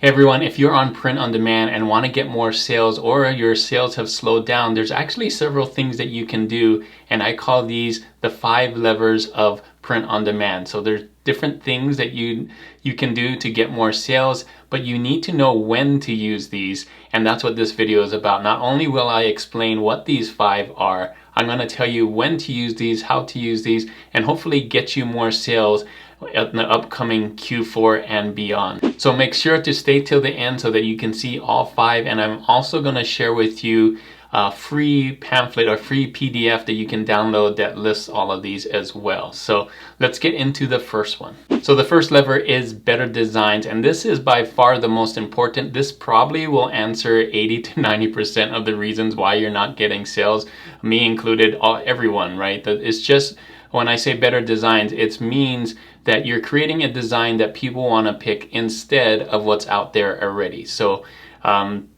Hey everyone, if you're on print on demand and want to get more sales or your sales have slowed down, there's actually several things that you can do, and I call these the 5 levers of print on demand. So there's different things that you can do to get more sales, but you need to know when to use these, and that's what this video is about. Not only will I explain what these 5 are, I'm going to tell you when to use these, how to use these, and hopefully get you more sales in the upcoming Q4 and beyond. So make sure to stay till the end so that you can see all 5, and I'm also going to share with you a free pamphlet or free PDF that you can download that lists all of these as well. So let's get into the first one. So the first lever is better designs, and this is by far the most important. This probably will answer 80 to 90% of the reasons why you're not getting sales, me included, everyone, right? It's just, when I say better designs, it means that you're creating a design that people want to pick instead of what's out there already. So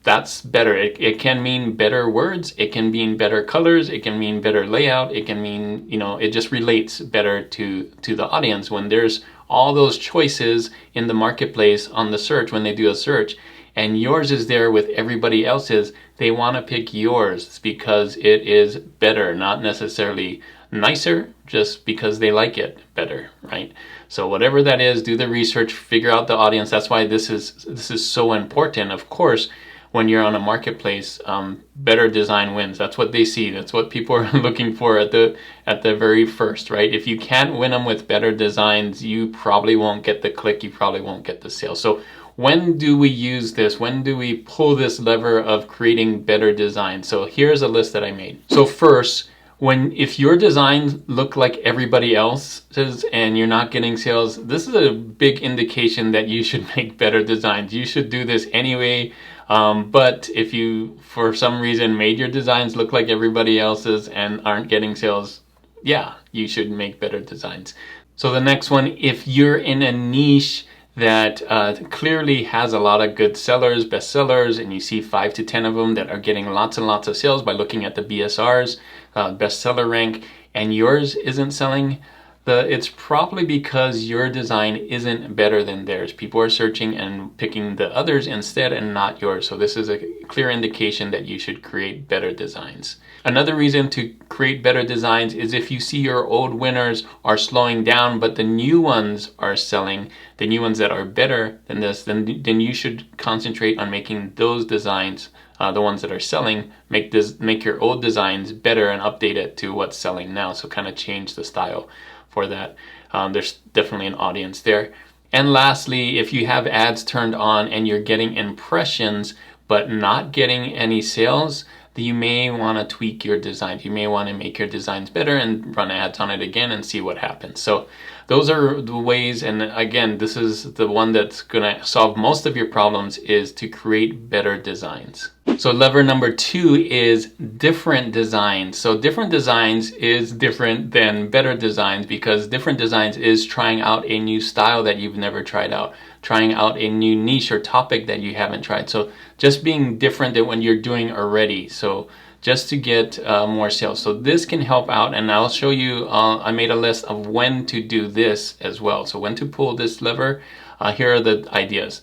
that's better. It can mean better words, it can mean better colors, it can mean better layout, it can mean, it just relates better to the audience. When there's all those choices in the marketplace on the search, when they do a search, and yours is there with everybody else's, they want to pick yours because it is better, not necessarily nicer, just because they like it better, right? So whatever that is, do the research, figure out the audience. That's why this is so important. Of course, when you're on a marketplace, better design wins. That's what they see. That's what people are looking for at the very first, right? If you can't win them with better designs, you probably won't get the click. You probably won't get the sale. So when do we use this? When do we pull this lever of creating better designs? So here's a list that I made. So first, if your designs look like everybody else's and you're not getting sales, this is a big indication that you should make better designs. You should do this anyway. But if you, for some reason, made your designs look like everybody else's and aren't getting sales, yeah, you should make better designs. So the next one, if you're in a niche that clearly has a lot of good sellers, bestsellers, and you see 5 to 10 of them that are getting lots and lots of sales by looking at the BSRs, bestseller rank, and yours isn't selling, it's probably because your design isn't better than theirs. People are searching and picking the others instead and not yours. So this is a clear indication that you should create better designs. Another reason to create better designs is if you see your old winners are slowing down, but the new ones are selling, the new ones that are better than this, then you should concentrate on making those designs, the ones that are selling, make your old designs better and update it to what's selling now. So kind of change the style for that. There's definitely an audience there. And lastly, if you have ads turned on and you're getting impressions but not getting any sales, you may want to tweak your designs. You may want to make your designs better and run ads on it again and see what happens. So those are the ways, and again, this is the one that's going to solve most of your problems, is to create better designs. So lever number 2 is different designs. So different designs is different than better designs, because different designs is trying out a new style that you've never tried out, trying out a new niche or topic that you haven't tried. So just being different than what you're doing already. So just to get more sales. So this can help out, and I'll show you, I made a list of when to do this as well. So when to pull this lever, here are the ideas.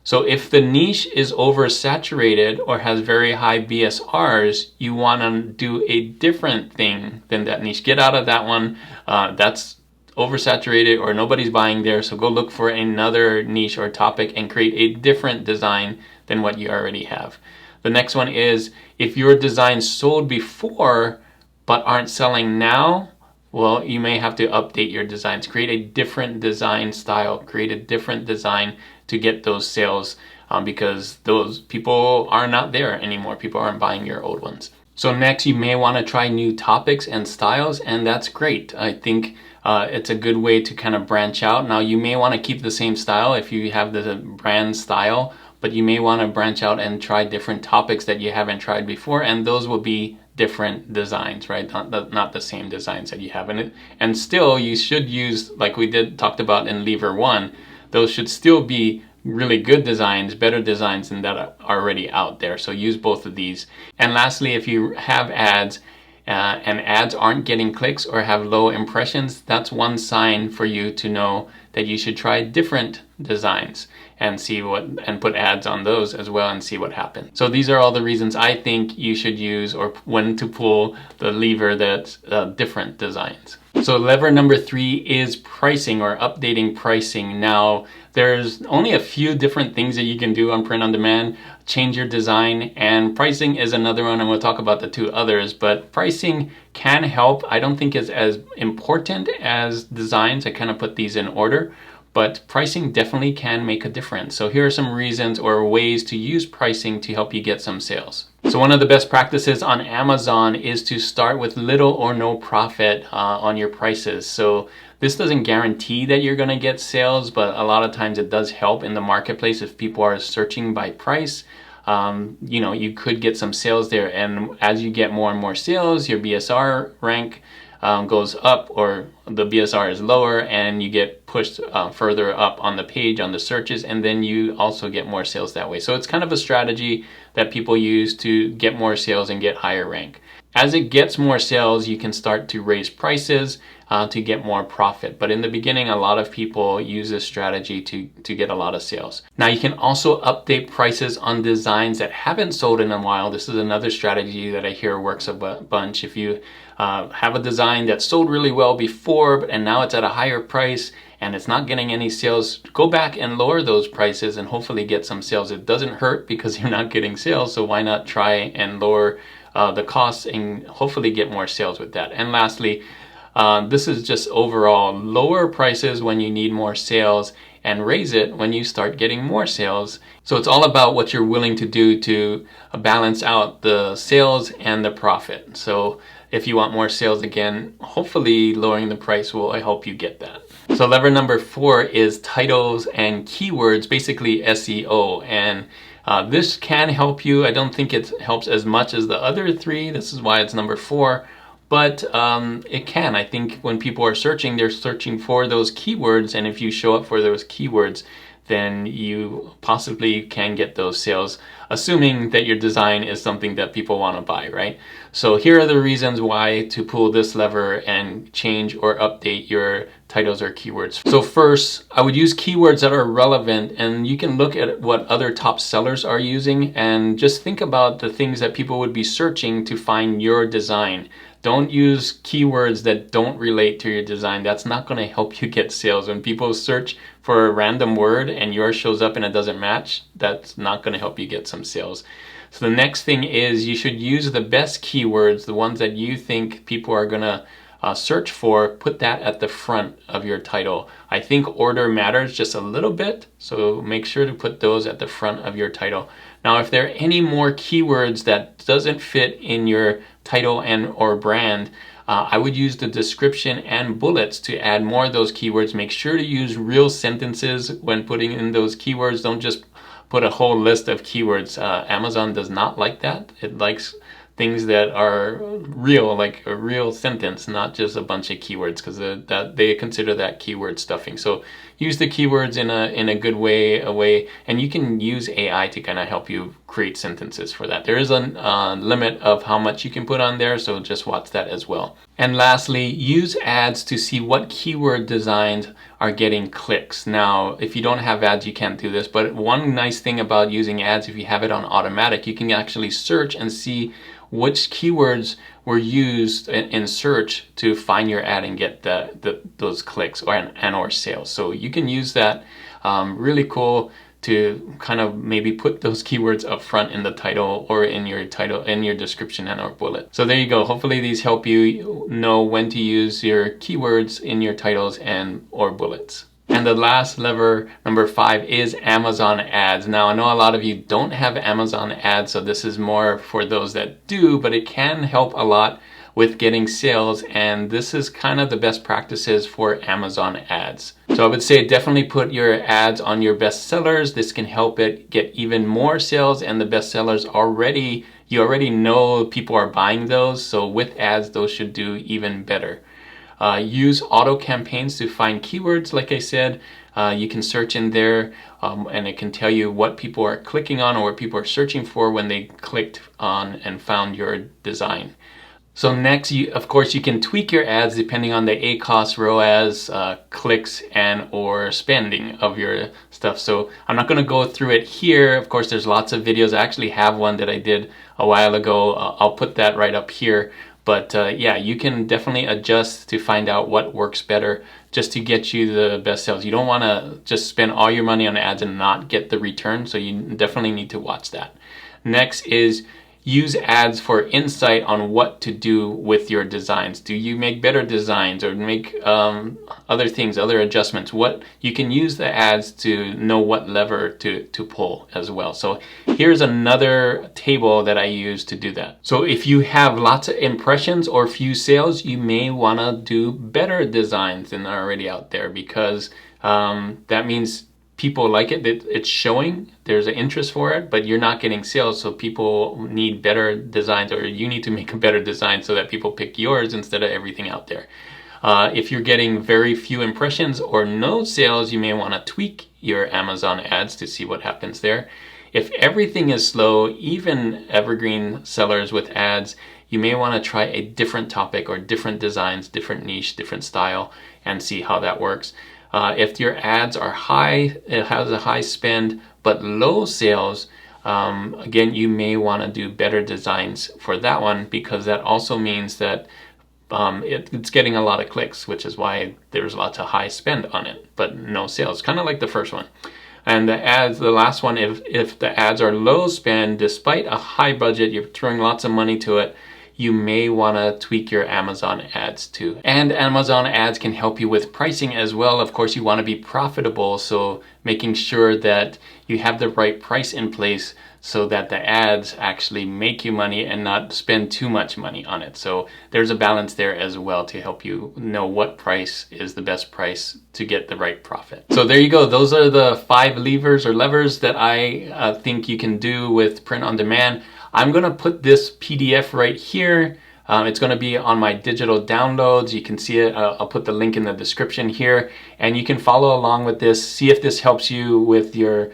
So if the niche is oversaturated or has very high BSRs, you want to do a different thing than that niche. Get out of that one. That's oversaturated or nobody's buying there. So go look for another niche or topic and create a different design than what you already have. The next one is, if your designs sold before but aren't selling now, well, you may have to update your designs. Create a different design style, create a different design to get those sales, because those people are not there anymore. People aren't buying your old ones. So next, you may want to try new topics and styles, and that's great. I think it's a good way to kind of branch out. Now, you may want to keep the same style if you have the brand style, but you may want to branch out and try different topics that you haven't tried before, and those will be different designs, right? Not the same designs that you have in it. And still, you should use, like we talked about in lever 1, those should still be really good designs, better designs than that are already out there. So use both of these. And lastly, if you have ads and ads aren't getting clicks or have low impressions, that's one sign for you to know that you should try different designs. and put ads on those as well and see what happens. So these are all the reasons I think you should use, or when to pull the lever that's different designs. So lever number 3 is pricing, or updating pricing. Now, there's only a few different things that you can do on print on demand. Change your design, and pricing is another one, and we'll talk about the 2 others. But pricing can help. I don't think it's as important as designs. I kind of put these in order, but pricing definitely can make a difference. So here are some reasons or ways to use pricing to help you get some sales. So one of the best practices on Amazon is to start with little or no profit on your prices. So this doesn't guarantee that you're going to get sales, but a lot of times it does help in the marketplace if people are searching by price. You could get some sales there, and as you get more and more sales, your BSR rank goes up, or the BSR is lower, and you get pushed further up on the page, on the searches, and then you also get more sales that way. So it's kind of a strategy that people use to get more sales and get higher rank. As it gets more sales, you can start to raise prices to get more profit. But in the beginning, a lot of people use this strategy to get a lot of sales. Now, you can also update prices on designs that haven't sold in a while. This is another strategy that I hear works a bunch. If you have a design that sold really well before, and now it's at a higher price and it's not getting any sales, go back and lower those prices and hopefully get some sales. It doesn't hurt because you're not getting sales, so why not try and lower the costs and hopefully get more sales with that. And lastly, this is just overall, lower prices when you need more sales and raise it when you start getting more sales. So it's all about what you're willing to do to balance out the sales and the profit. So if you want more sales, again, hopefully lowering the price will help you get that. So lever number 4 is titles and keywords, basically SEO. And this can help you. I don't think it helps as much as the other 3. This is why it's number 4. But it can. I think when people are searching, they're searching for those keywords. And if you show up for those keywords, then you possibly can get those sales, assuming that your design is something that people want to buy, right? So here are the reasons why to pull this lever and change or update your titles or keywords. So first, I would use keywords that are relevant, and you can look at what other top sellers are using and just think about the things that people would be searching to find your design. Don't use keywords that don't relate to your design. That's not going to help you get sales. When people search for a random word and yours shows up and it doesn't match, that's not going to help you get some sales. So the next thing is you should use the best keywords, the ones that you think people are going to search for, put that at the front of your title. I think order matters just a little bit, so make sure to put those at the front of your title. Now, if there are any more keywords that doesn't fit in your title and or brand, I would use the description and bullets to add more of those keywords. Make sure to use real sentences when putting in those keywords. Don't just put a whole list of keywords. Amazon does not like that. It likes things that are real, like a real sentence, not just a bunch of keywords, because they consider that keyword stuffing. So use the keywords in a good way, and you can use AI to kind of help you create sentences for that. There is a limit of how much you can put on there, so just watch that as well. And lastly, use ads to see what keyword designs are getting clicks. Now, if you don't have ads, you can't do this, but one nice thing about using ads, if you have it on automatic, you can actually search and see which keywords were used in search to find your ad and get those clicks or sales. So you can use that. Really cool to kind of maybe put those keywords up front in the title or in your description and or bullet. So there you go. Hopefully these help you know when to use your keywords in your titles and or bullets. And the last lever, number 5, is Amazon ads. Now, I know a lot of you don't have Amazon ads, so this is more for those that do, but it can help a lot with getting sales, and this is kind of the best practices for Amazon ads. So I would say definitely put your ads on your best sellers. This can help it get even more sales, and the best sellers you already know people are buying those, so with ads, those should do even better. Use auto campaigns to find keywords. Like I said, you can search in there and it can tell you what people are clicking on or what people are searching for when they clicked on and found your design. So next, of course, you can tweak your ads depending on the ACoS, ROAS, clicks, and or spending of your stuff. So I'm not going to go through it here. Of course, there's lots of videos. I actually have one that I did a while ago. I'll put that right up here. But yeah, you can definitely adjust to find out what works better just to get you the best sales. You don't want to just spend all your money on ads and not get the return. So you definitely need to watch that. Next is use ads for insight on what to do with your designs. Do you make better designs or make other things, other adjustments? What you can use the ads to know what lever to pull as well. So here's another table that I use to do that. So if you have lots of impressions or few sales, you may want to do better designs than are already out there, because that means people like it, it's showing, there's an interest for it, but you're not getting sales, so people need better designs, or you need to make a better design so that people pick yours instead of everything out there. If you're getting very few impressions or no sales, you may want to tweak your Amazon ads to see what happens there. If everything is slow, even evergreen sellers with ads, you may want to try a different topic or different designs, different niche, different style, and see how that works. If your ads are high, it has a high spend but low sales, again, you may want to do better designs for that one, because that also means that it's getting a lot of clicks, which is why there's lots of high spend on it but no sales, kind of like the first one. And the ads, the last one, if the ads are low spend despite a high budget, you're throwing lots of money to it, you may want to tweak your Amazon ads too. And Amazon ads can help you with pricing as well. Of course, you want to be profitable, so making sure that you have the right price in place so that the ads actually make you money and not spend too much money on it. So there's a balance there as well to help you know what price is the best price to get the right profit. So there you go. Those are the 5 levers that I think you can do with print on demand. I'm going to put this PDF right here. It's going to be on my digital downloads. You can see it. I'll put the link in the description here, and you can follow along with this. See if this helps you with your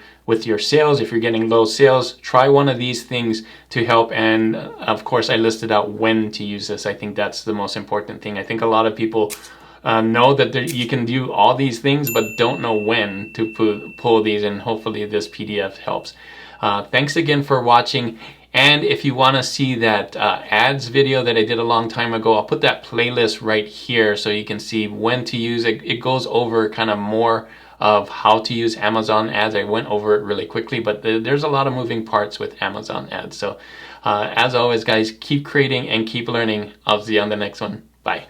sales. If you're getting low sales, try one of these things to help. And of course, I listed out when to use this. I think that's the most important thing. I think a lot of people know that you can do all these things, but don't know when to pull these, and hopefully this PDF helps. Thanks again for watching. And if you want to see that ads video that I did a long time ago, I'll put that playlist right here so you can see when to use it. It goes over kind of more of how to use Amazon ads. I went over it really quickly, but there's a lot of moving parts with Amazon ads. So as always, guys, keep creating and keep learning. I'll see you on the next one. Bye.